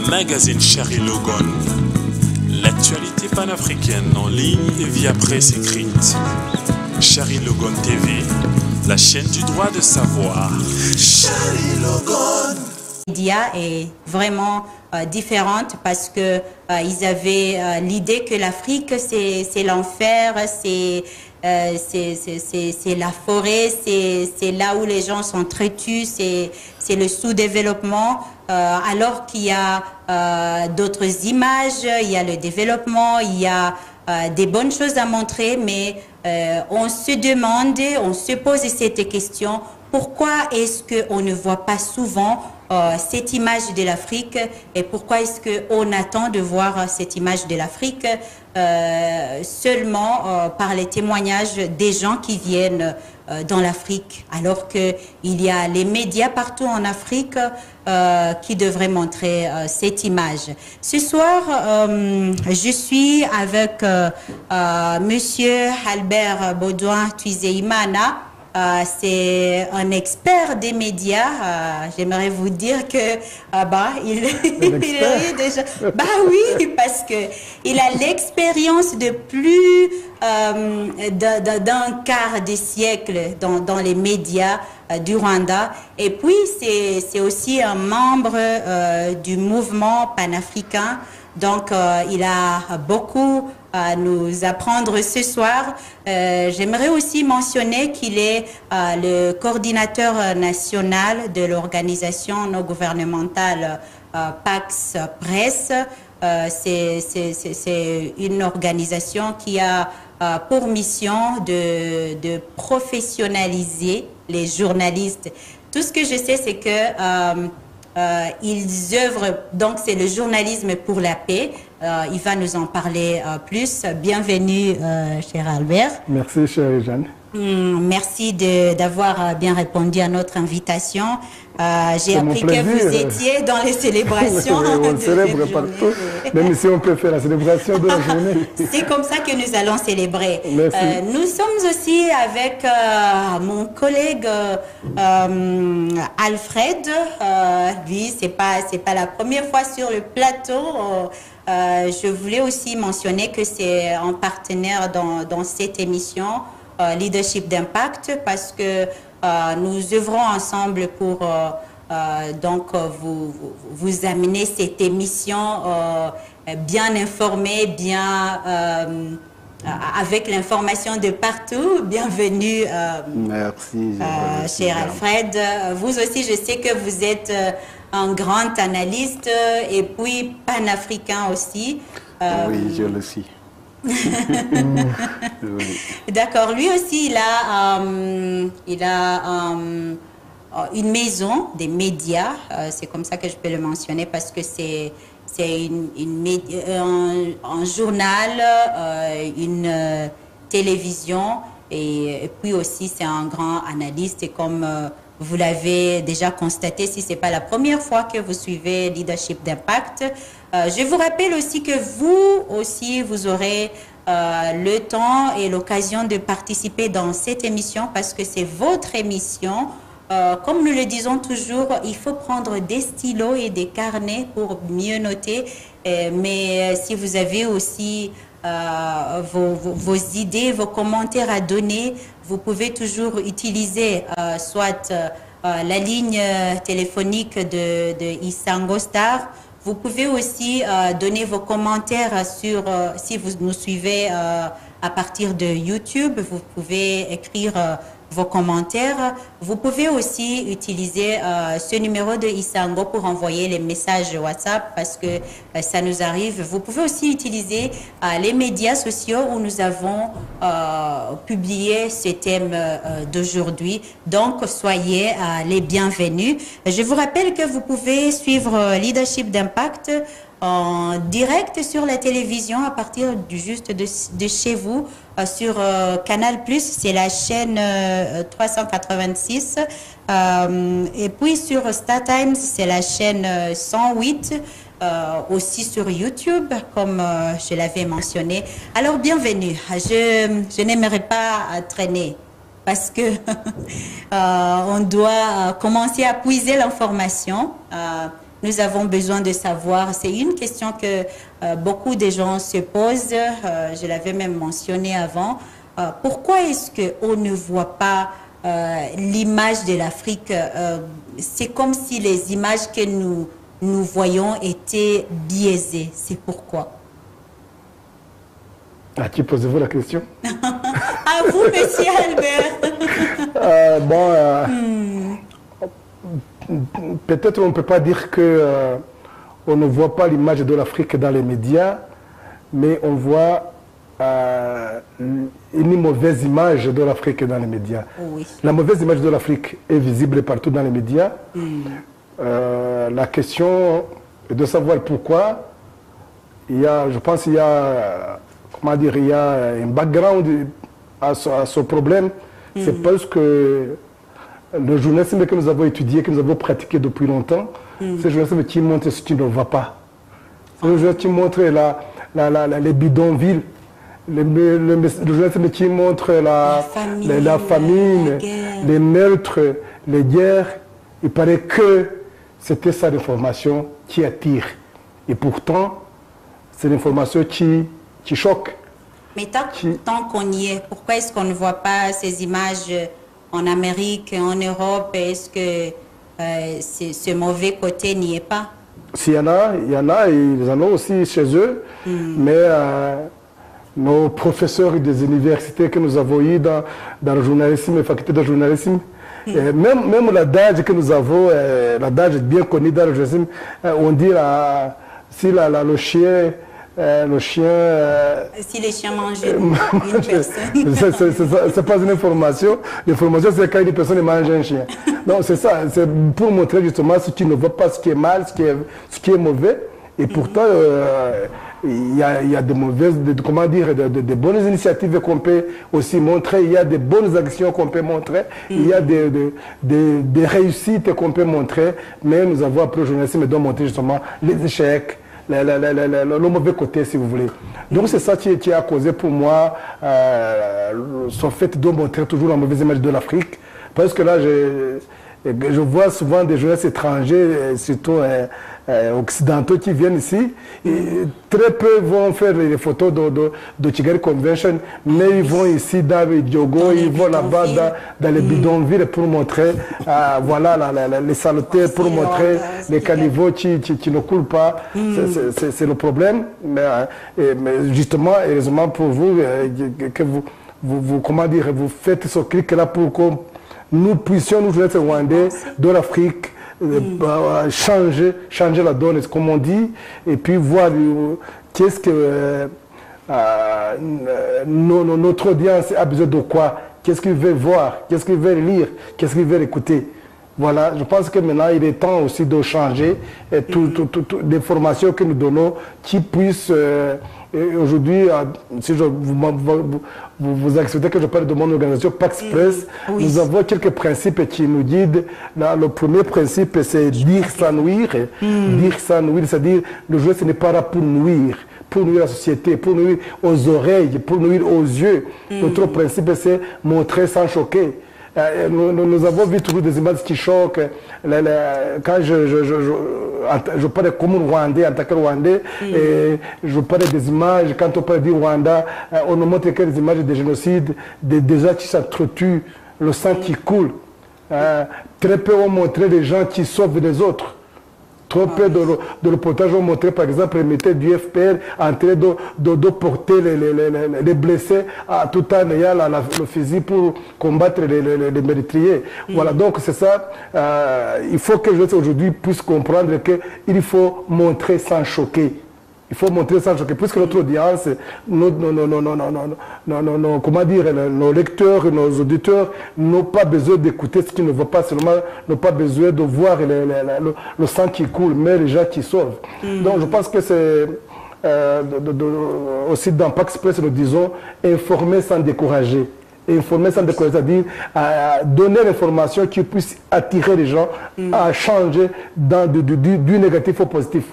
Magazine Charlie Logan. L'actualité panafricaine en ligne et via presse écrite. Charlie Logan TV, la chaîne du droit de savoir. Charlie Logan. Média est vraiment différente parce que ils avaient l'idée que l'Afrique c'est l'enfer, c'est la forêt, c'est là où les gens sont traitus, c'est le sous-développement, alors qu'il y a d'autres images, il y a le développement, il y a des bonnes choses à montrer, mais on se demande, on se pose cette question, pourquoi est-ce qu'on ne voit pas souvent cette image de l'Afrique et pourquoi est-ce qu'on attend de voir cette image de l'Afrique seulement par les témoignages des gens qui viennent dans l'Afrique, alors qu'il y a les médias partout en Afrique qui devraient montrer cette image. Ce soir, je suis avec Monsieur Albert Baudouin Tuizeimana. C'est un expert des médias. J'aimerais vous dire que il est déjà. Bah oui, parce que il a l'expérience de plus d'un quart de siècle dans les médias du Rwanda. Et puis c'est aussi un membre du mouvement panafricain. Donc, il a beaucoup à nous apprendre ce soir. J'aimerais aussi mentionner qu'il est le coordinateur national de l'organisation non gouvernementale Pax Presse. C'est une organisation qui a pour mission de professionnaliser les journalistes. Tout ce que je sais, c'est que ils œuvrent, donc c'est le journalisme pour la paix. Il va nous en parler plus. Bienvenue, cher Albert. Merci, chère Jeanne. Merci d'avoir bien répondu à notre invitation. J'ai appris que vous étiez dans les célébrations. On célèbre partout, même si on peut faire la célébration de la journée. C'est comme ça que nous allons célébrer. Nous sommes aussi avec mon collègue Alfred. Lui, c'est pas la première fois sur le plateau. Je voulais aussi mentionner que c'est un partenaire dans cette émission. Leadership d'impact, parce que nous œuvrons ensemble pour vous amener cette émission bien informée, bien avec l'information de partout. Bienvenue, merci, cher Alfred. Vous aussi, je sais que vous êtes un grand analyste et puis panafricain aussi. Oui, je le suis. D'accord. Lui aussi, il a une maison des médias. C'est comme ça que je peux le mentionner parce que c'est un journal, une télévision et puis aussi c'est un grand analyste et comme vous l'avez déjà constaté, si ce n'est pas la première fois que vous suivez Leadership d'impact. Je vous rappelle aussi que vous aussi, vous aurez le temps et l'occasion de participer dans cette émission parce que c'est votre émission. Comme nous le disons toujours, il faut prendre des stylos et des carnets pour mieux noter. Mais si vous avez aussi vos idées, vos commentaires à donner, vous pouvez toujours utiliser soit la ligne téléphonique de Isango Star. Vous pouvez aussi donner vos commentaires sur, si vous nous suivez à partir de YouTube, vous pouvez écrire vos commentaires. Vous pouvez aussi utiliser ce numéro de Isango pour envoyer les messages WhatsApp parce que ça nous arrive. Vous pouvez aussi utiliser les médias sociaux où nous avons publié ce thème d'aujourd'hui. Donc, soyez les bienvenus. Je vous rappelle que vous pouvez suivre Leadership d'impact en direct sur la télévision à partir de chez vous sur Canal+, c'est la chaîne 386 et puis sur StarTimes c'est la chaîne 108 aussi sur YouTube comme je l'avais mentionné. Alors bienvenue, je n'aimerais pas traîner parce que on doit commencer à puiser l'information. nous avons besoin de savoir. C'est une question que beaucoup de gens se posent. Je l'avais même mentionné avant. Pourquoi est-ce qu'on ne voit pas l'image de l'Afrique? C'est comme si les images que nous voyons étaient biaisées. C'est pourquoi? À qui posez-vous la question? À vous, monsieur Albert. Peut-être on ne peut pas dire que on ne voit pas l'image de l'Afrique dans les médias, mais on voit une mauvaise image de l'Afrique dans les médias. Oui. La mauvaise image de l'Afrique est visible partout dans les médias. La question est de savoir pourquoi. Je pense qu'il y a, comment dire, il y a un background à ce problème. C'est parce que le journalisme que nous avons étudié, que nous avons pratiqué depuis longtemps, c'est le journalisme qui montre ce qui ne va pas. C'est le journalisme qui montre les bidonvilles, le journalisme qui montre la famine, les meurtres, les guerres. Il paraît que c'était ça l'information qui attire. Et pourtant, c'est l'information qui choque. Mais tant qu'on y est, pourquoi est-ce qu'on ne voit pas ces images en Amérique, en Europe? Est-ce que ce mauvais côté n'y est pas? S'il y en a, ils en ont aussi chez eux. Mais nos professeurs des universités que nous avons eu dans le journalisme, la faculté de journalisme, même l'adage que nous avons, l'adage bien connu dans le journalisme, on dit si le chien... si les chiens mangent une personne. C'est pas une information. L'information, c'est quand une personne mange un chien. Non, c'est ça. C'est pour montrer justement ce qui ne va pas, ce qui est mal, ce qui est mauvais. Et pourtant, il y a de mauvaises, comment dire, de bonnes initiatives qu'on peut aussi montrer. Il y a des bonnes actions qu'on peut montrer. Il y a des réussites qu'on peut montrer. Mais nous avons appris au journalisme de montrer justement les échecs, le mauvais côté, si vous voulez. Donc c'est ça qui a causé pour moi ce fait de montrer toujours la mauvaise image de l'Afrique. Parce que là, je vois souvent des journalistes étrangers, surtout occidentaux qui viennent ici. Et très peu vont faire les photos de Kigali Convention, mais ils vont ici dans les Diogo, ils vont là-bas dans les bidonvilles pour montrer voilà, les saletés, pour montrer les caniveaux qui ne coulent pas. C'est le problème. Mais justement, heureusement pour vous, que vous comment dire, vous faites ce clic-là pour que nous puissions, nous journalistes rwandais de l'Afrique, changer la donne, comme on dit, et puis voir qu'est-ce que notre audience a besoin de quoi, qu'est-ce qu'il veut voir, qu'est-ce qu'il veut lire, qu'est-ce qu'il veut écouter. Voilà, je pense que maintenant il est temps aussi de changer des formations que nous donnons qui puissent aujourd'hui, si vous acceptez que je parle de mon organisation Pax Press, nous avons quelques principes qui nous guident. Là, le premier principe, c'est dire sans nuire. Dire sans nuire, c'est-à-dire le jeu, ce n'est pas là pour nuire la société, pour nuire aux oreilles, pour nuire aux yeux. Notre principe, c'est montrer sans choquer. Nous avons vu toujours des images qui choquent. Quand je parle comme Rwandais, en tant que Rwandais, et je parle des images, quand on parle du Rwanda, on nous montre que des images de génocide, des gens qui s'entretuent, le sang qui coule. Très peu ont montré des gens qui sauvent les autres. Trop peu de reportages ont montré, par exemple, les militaires du FPR en train de porter les blessés tout en ayant le fusil pour combattre les ménétriers. Voilà, donc c'est ça. Il faut que aujourd'hui puisse comprendre qu'il faut montrer sans choquer. Il faut montrer sans choquer, puisque notre audience, comment dire, nos lecteurs, nos auditeurs n'ont pas besoin d'écouter ce qui ne va pas, seulement n'ont pas besoin de voir le sang qui coule, mais les gens qui sauvent. Donc je pense que c'est aussi dans Pax Press, nous disons, informer sans décourager. Informer sans décourager, c'est-à-dire donner l'information qui puisse attirer les gens à changer du négatif au positif.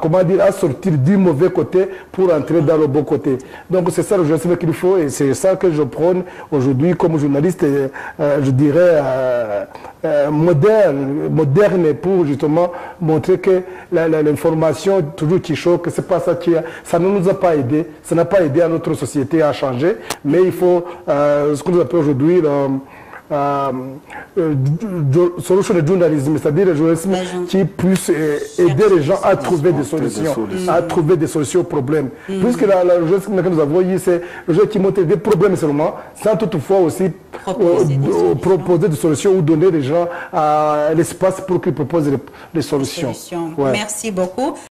comment dire, à sortir du mauvais côté pour entrer dans le bon côté. Donc c'est ça le journalisme qu'il faut et c'est ça que je prône aujourd'hui comme journaliste, je dirais moderne pour justement montrer que l'information toujours qui choque, c'est pas ça ça ne nous a pas aidé, ça n'a pas aidé à notre société à changer, mais il faut ce qu'on appelle aujourd'hui solution de journalisme, c'est-à-dire le journalisme qui puisse aider les gens à trouver des solutions, à trouver des solutions aux problèmes. Puisque le journalisme que nous avons eu, c'est le jeu qui montre des problèmes seulement, sans toutefois aussi proposer des solutions ou donner les gens l'espace pour qu'ils proposent des solutions. Ouais. Merci beaucoup.